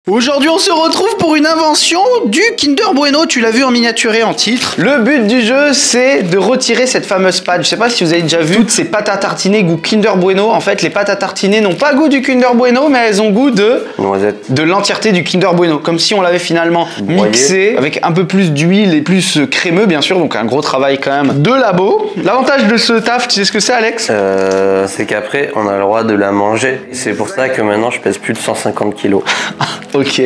Aujourd'hui on se retrouve pour une invention du Kinder Bueno, tu l'as vu en miniaturé en titre. Le but du jeu c'est de retirer cette fameuse pâte. Je sais pas si vous avez déjà vu toutes ces pâtes à tartiner goût Kinder Bueno. En fait les pâtes à tartiner n'ont pas goût du Kinder Bueno mais elles ont goût de noisette, de l'entièreté du Kinder Bueno. Comme si on l'avait finalement mixé avec un peu plus d'huile et plus crémeux bien sûr. Donc un gros travail quand même de labo. L'avantage de ce taf, tu sais ce que c'est Alex? C'est qu'après on a le droit de la manger. C'est pour ça que maintenant je pèse plus de 150 kilos. Ok,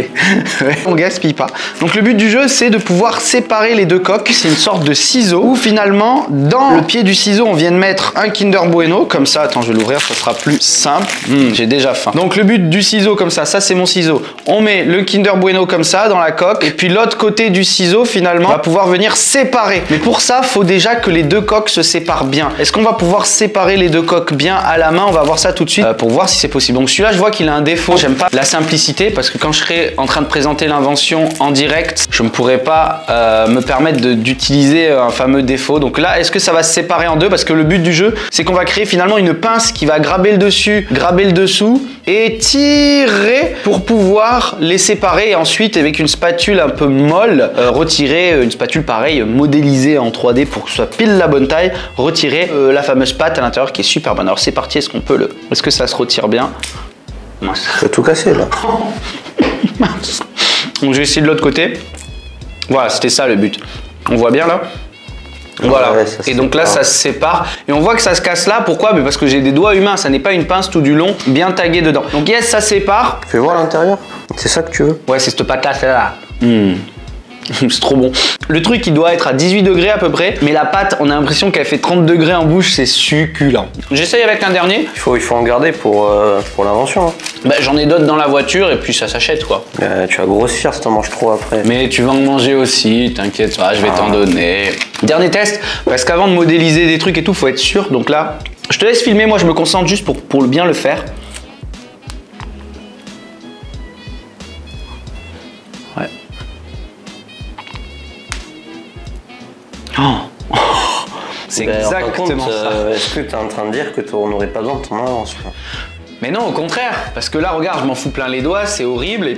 on gaspille pas. Donc le but du jeu c'est de pouvoir séparer les deux coques. C'est une sorte de ciseau où finalement dans le pied du ciseau on vient de mettre un Kinder Bueno. Comme ça, attends je vais l'ouvrir, ça sera plus simple. J'ai déjà faim. Donc le but du ciseau comme ça c'est mon ciseau. On met le Kinder Bueno comme ça dans la coque. Et puis l'autre côté du ciseau finalement va pouvoir venir séparer. Mais pour ça faut déjà que les deux coques se séparent bien. Est-ce qu'on va pouvoir séparer les deux coques bien à la main? On va voir ça tout de suite pour voir si c'est possible. Donc celui-là je vois qu'il a un défaut. J'aime pas la simplicité parce que quand je serai en train de présenter l'invention en direct, je ne pourrais pas me permettre d'utiliser un fameux défaut. Donc là, est-ce que ça va se séparer en deux? Parce que le but du jeu, c'est qu'on va créer finalement une pince qui va graber le dessus, graber le dessous et tirer pour pouvoir les séparer. Et ensuite, avec une spatule un peu molle, retirer une spatule pareille, modélisée en 3D pour que ce soit pile la bonne taille, retirer la fameuse pâte à l'intérieur qui est super bonne. Alors c'est parti, est-ce que ça se retire bien? C'est tout cassé là. Donc je vais essayer de l'autre côté. Voilà, c'était ça le but. On voit bien là? Voilà. Ouais, et donc là ça se sépare et on voit que ça se casse là. Pourquoi? Parce que j'ai des doigts humains, ça n'est pas une pince tout du long bien taguée dedans. Donc yes, ça sépare. Fais voir l'intérieur. C'est ça que tu veux? Ouais, c'est cette pâte là, celle-là. C'est trop bon. Le truc il doit être à 18 degrés à peu près, mais la pâte on a l'impression qu'elle fait 30 degrés en bouche, c'est succulent. J'essaye avec un dernier. Il faut en garder pour l'invention. Hein. Bah, j'en ai d'autres dans la voiture et puis ça s'achète quoi. Tu vas grossir si t'en manges trop après. Mais tu vas en manger aussi, t'inquiète pas, je vais t'en donner. Dernier test, parce qu'avant de modéliser des trucs et tout, faut être sûr. Donc là, je te laisse filmer, moi je me concentre juste pour bien le faire. Ouais. Oh. C'est exactement ça. Est-ce que tu es en train de dire que tu n'aurais pas besoin de ton invention? Mais non, au contraire, parce que là, regarde, je m'en fous plein les doigts, c'est horrible, et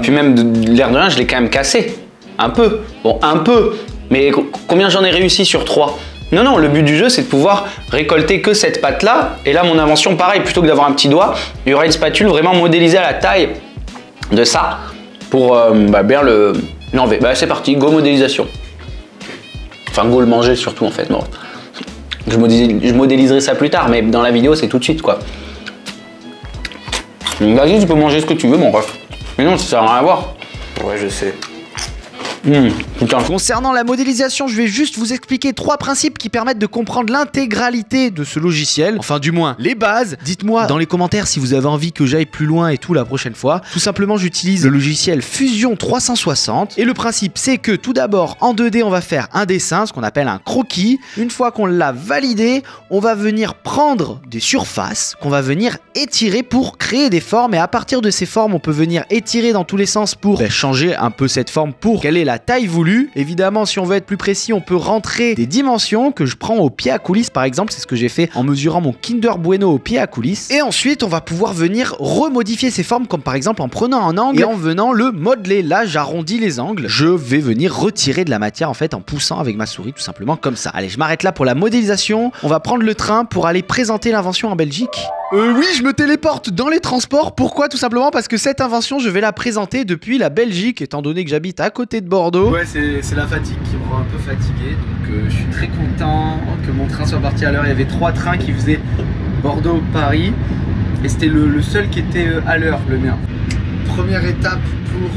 puis même l'air de rien, je l'ai quand même cassé. Un peu. Bon, un peu. Mais combien j'en ai réussi sur 3? Non, non, le but du jeu, c'est de pouvoir récolter que cette pâte-là. Et là, mon invention, pareil, plutôt que d'avoir un petit doigt, il y aura une spatule vraiment modélisée à la taille de ça pour bien l'enlever. Bah, c'est parti, go modélisation. Enfin, go le manger surtout, en fait. Bon. Je modéliserai ça plus tard, mais dans la vidéo, c'est tout de suite, quoi. Vas-y, tu peux manger ce que tu veux, mon ref. Mais non, ça sert à rien à voir. Ouais, je sais. Putain. Concernant la modélisation, je vais juste vous expliquer 3 principes qui permettent de comprendre l'intégralité de ce logiciel. Enfin, du moins, les bases. Dites-moi dans les commentaires si vous avez envie que j'aille plus loin et tout la prochaine fois. Tout simplement, j'utilise le logiciel Fusion 360. Et le principe, c'est que tout d'abord, en 2D, on va faire un dessin, ce qu'on appelle un croquis. Une fois qu'on l'a validé, on va venir prendre des surfaces qu'on va venir étirer pour créer des formes. Et à partir de ces formes, on peut venir étirer dans tous les sens pour changer un peu cette forme pour qu'elle ait la taille voulue. Évidemment, si on veut être plus précis, on peut rentrer des dimensions que je prends au pied à coulisses par exemple. C'est ce que j'ai fait en mesurant mon Kinder Bueno au pied à coulisses. Et ensuite, on va pouvoir venir remodifier ces formes comme par exemple en prenant un angle et en venant le modeler. Là, j'arrondis les angles. Je vais venir retirer de la matière en fait en poussant avec ma souris tout simplement comme ça. Allez, je m'arrête là pour la modélisation. On va prendre le train pour aller présenter l'invention en Belgique. Oui, je me téléporte dans les transports. Pourquoi? Tout simplement parce que cette invention, je vais la présenter depuis la Belgique, étant donné que j'habite à côté de Bordeaux. Ouais, c'est la fatigue qui me rend un peu fatigué. Donc je suis très content que mon train soit parti à l'heure. Il y avait 3 trains qui faisaient Bordeaux-Paris. Et c'était le seul qui était à l'heure, le mien. Première étape pour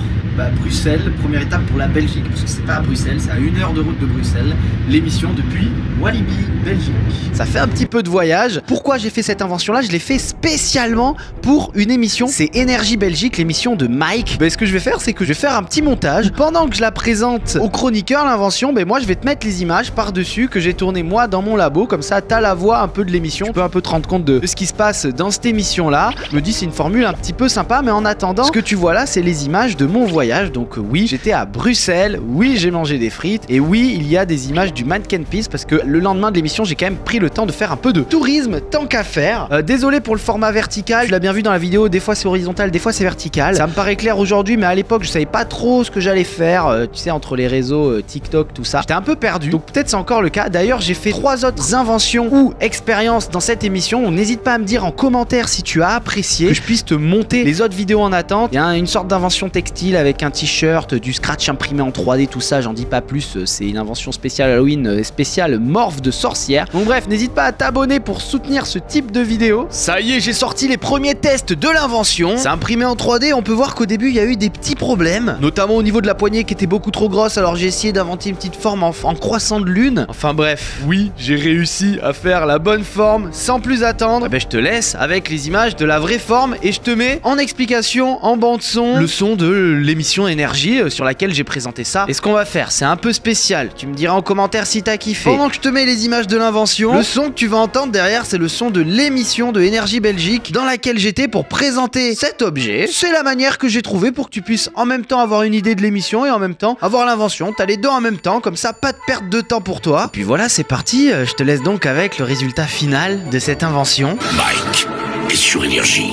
Bruxelles, première étape pour la Belgique, parce que c'est pas à Bruxelles, c'est à 1 heure de route de Bruxelles, l'émission depuis Walibi, Belgique. Ça fait un petit peu de voyage. Pourquoi j'ai fait cette invention là? Je l'ai fait spécialement pour une émission, c'est Énergie Belgique, l'émission de Mike. Ce que je vais faire, c'est que je vais faire un petit montage. Pendant que je la présente aux chroniqueurs, l'invention, moi je vais te mettre les images par-dessus que j'ai tourné moi dans mon labo, comme ça t'as la voix un peu de l'émission, tu peux un peu te rendre compte de ce qui se passe dans cette émission là. Je me dis c'est une formule un petit peu sympa, mais en attendant, ce que tu vois là, c'est les images de mon voyage. Donc oui, j'étais à Bruxelles, oui, j'ai mangé des frites, et oui, il y a des images du Mannequin Peace parce que le lendemain de l'émission, j'ai quand même pris le temps de faire un peu de tourisme tant qu'à faire. Désolé pour le format vertical, tu l'as bien vu dans la vidéo, des fois c'est horizontal, des fois c'est vertical. Ça me paraît clair aujourd'hui, mais à l'époque, je savais pas trop ce que j'allais faire, tu sais, entre les réseaux TikTok, tout ça. J'étais un peu perdu, donc peut-être c'est encore le cas. D'ailleurs, j'ai fait 3 autres inventions ou expériences dans cette émission. N'hésite pas à me dire en commentaire si tu as apprécié, que je puisse te monter les autres vidéos en attente. Il y a une sorte d'invention textile avec un t-shirt, du scratch imprimé en 3D, tout ça, j'en dis pas plus. C'est une invention spéciale Halloween, spéciale morph de sorcière. Donc bref, n'hésite pas à t'abonner pour soutenir ce type de vidéo. Ça y est, j'ai sorti les premiers tests de l'invention. C'est imprimé en 3D, on peut voir qu'au début il y a eu des petits problèmes, notamment au niveau de la poignée qui était beaucoup trop grosse, alors j'ai essayé d'inventer une petite forme en croissant de lune. Enfin bref, oui, j'ai réussi à faire la bonne forme sans plus attendre. Ben je te laisse avec les images de la vraie forme et je te mets en explication, en bande son, le son de l'émission Énergie sur laquelle j'ai présenté ça. Et ce qu'on va faire, c'est un peu spécial. Tu me diras en commentaire si t'as kiffé. Pendant que je te mets les images de l'invention, le son que tu vas entendre derrière, c'est le son de l'émission de Énergie Belgique dans laquelle j'étais pour présenter cet objet. C'est la manière que j'ai trouvé pour que tu puisses en même temps avoir une idée de l'émission et en même temps avoir l'invention. T'as les deux en même temps, comme ça, pas de perte de temps pour toi. Et puis voilà, c'est parti. Je te laisse donc avec le résultat final de cette invention. Mike est sur Énergie.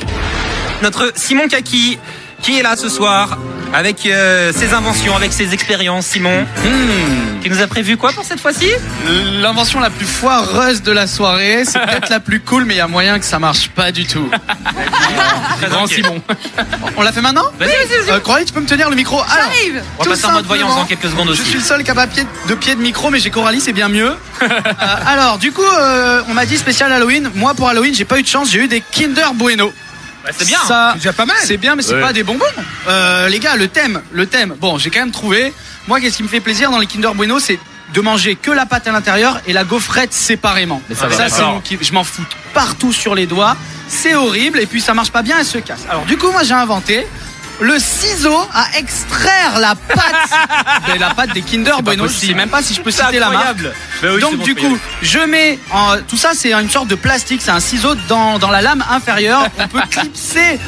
Notre Simon Kaki qui est là ce soir avec ses inventions, avec ses expériences. Simon, tu nous as prévu quoi pour cette fois-ci? L'invention la plus foireuse de la soirée, c'est peut-être la plus cool, mais il y a moyen que ça marche pas du tout. Grand Simon. On l'a fait maintenant? Vas-y. Coralie, tu peux me tenir le micro? J'arrive. On va passer en mode voyance dans quelques secondes aussi. Je suis le seul qui a pas de pied de micro, mais j'ai Coralie, c'est bien mieux. Alors, du coup, on m'a dit spécial Halloween. Moi, pour Halloween, j'ai pas eu de chance, j'ai eu des Kinder Bueno. Bah, c'est bien, ça, c'est déjà pas mal. C'est bien, mais c'est pas des bonbons. Les gars, le thème. Bon, j'ai quand même trouvé. Moi, qu'est-ce qui me fait plaisir dans les Kinder Bueno, c'est de manger que la pâte à l'intérieur et la gaufrette séparément. Mais ça c'est mon kiff. Je m'en fous partout sur les doigts. C'est horrible et puis ça marche pas bien, elle se casse. Alors du coup, moi, j'ai inventé le ciseau à extraire la pâte des Kinder Bueno. Je sais même pas si je peux citer la marque. Oui, donc du coup, je mets tout ça, c'est une sorte de plastique, c'est un ciseau dans la lame inférieure. On peut clipser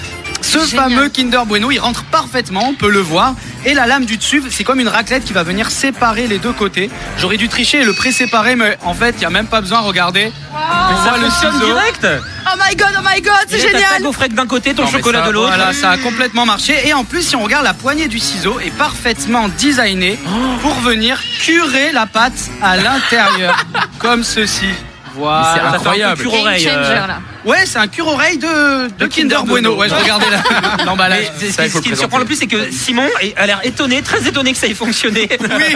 ce fameux Kinder Bueno, il rentre parfaitement, on peut le voir. Et la lame du dessus, c'est comme une raclette qui va venir séparer les deux côtés. J'aurais dû tricher et le préséparer, mais en fait, il n'y a même pas besoin, regardez. On voit le ciseau direct. Oh my god, c'est génial. Ta gaufrette d'un côté, ton chocolat de l'autre. Voilà, ça a complètement marché. Et en plus, si on regarde, la poignée du ciseau est parfaitement designée pour venir curer la pâte à l'intérieur, comme ceci. Voilà. C'est incroyable. Ouais, c'est un cure-oreille de Kinder Bueno. Ouais, je regardais l'emballage. Ce qui me surprend le plus, c'est que Simon a l'air étonné, très étonné que ça ait fonctionné. Oui.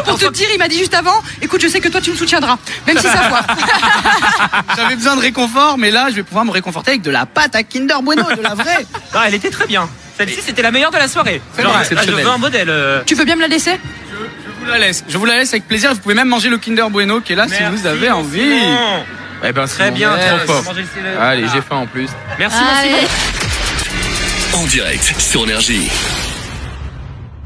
Pour te dire, il m'a dit juste avant, écoute, je sais que toi tu me soutiendras, même si ça foire. J'avais besoin de réconfort, mais là, je vais pouvoir me réconforter avec de la pâte à Kinder Bueno, de la vraie. Non, elle était très bien. Celle-ci, c'était la meilleure de la soirée. Genre, je veux un modèle. Tu veux bien me la laisser? Je vous la laisse avec plaisir. Vous pouvez même manger le Kinder Bueno qui est là. Merci, si vous avez envie. Eh ben, très bien, trop fort. Allez, j'ai faim en plus. Merci, Simon. En direct sur Énergie.